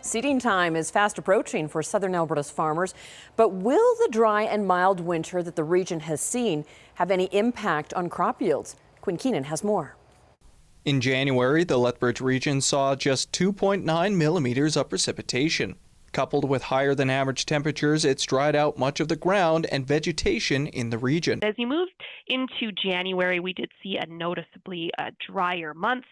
Seeding time is fast approaching for southern Alberta's farmers, but will the dry and mild winter that the region has seen have any impact on crop yields? Quinn Keenan has more. In January, the Lethbridge region saw just 2.9 millimeters of precipitation. Coupled with higher than average temperatures, it's dried out much of the ground and vegetation in the region. As you moved into January, we did see a noticeably drier month,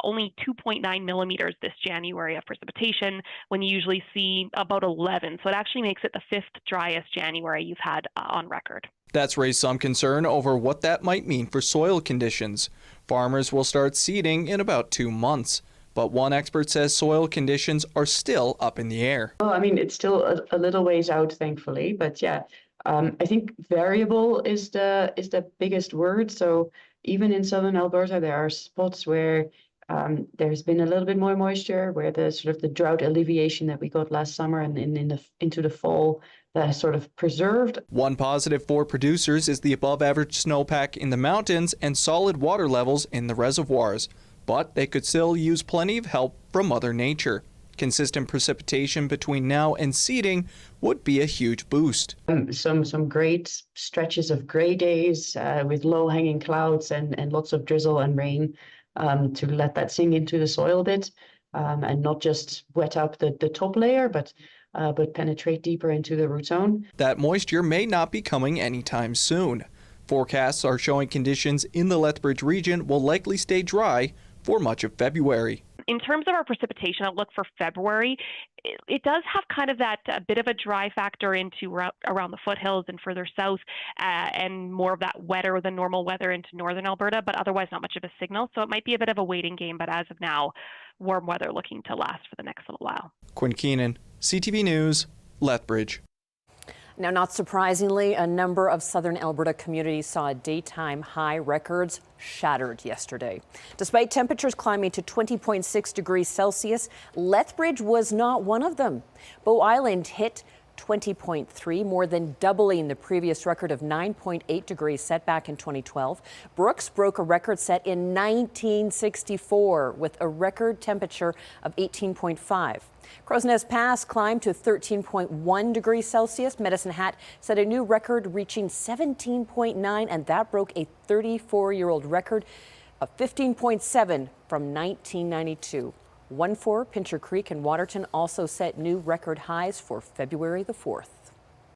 only 2.9 millimeters this January of precipitation when you usually see about 11. So it actually makes it the fifth driest January you've had on record. That's raised some concern over what that might mean for soil conditions. Farmers will start seeding in about 2 months. But one expert says soil conditions are still up in the air. Well, I mean, it's still a little ways out, thankfully. But yeah, I think variable is the biggest word. So even in southern Alberta, there are spots where there's been a little bit more moisture, where the sort of the drought alleviation that we got last summer and into the fall that has sort of preserved. One positive for producers is the above average snowpack in the mountains and solid water levels in the reservoirs. But they could still use plenty of help from Mother Nature. Consistent precipitation between now and seeding would be a huge boost. Some great stretches of gray days with low-hanging clouds and lots of drizzle and rain to let that sink into the soil a bit and not just wet up the top layer, but penetrate deeper into the root zone. That moisture may not be coming anytime soon. Forecasts are showing conditions in the Lethbridge region will likely stay dry for much of February. In terms of our precipitation outlook for February, it does have kind of that bit of a dry factor into around the foothills and further south, and more of that wetter than normal weather into northern Alberta, but otherwise not much of a signal. So it might be a bit of a waiting game, but as of now, warm weather looking to last for the next little while. Quinn Keenan, CTV News, Lethbridge. Now, not surprisingly, a number of southern Alberta communities saw daytime high records shattered yesterday. Despite temperatures climbing to 20.6 degrees Celsius, Lethbridge was not one of them. Bow Island hit 20.3, more than doubling the previous record of 9.8 degrees set back in 2012. Brooks broke a record set in 1964 with a record temperature of 18.5. Crow's Nest Pass climbed to 13.1 degrees Celsius. Medicine Hat set a new record reaching 17.9, and that broke a 34-year-old record of 15.7 from 1992. 1-4, Pincher Creek and Waterton also set new record highs for February the 4th.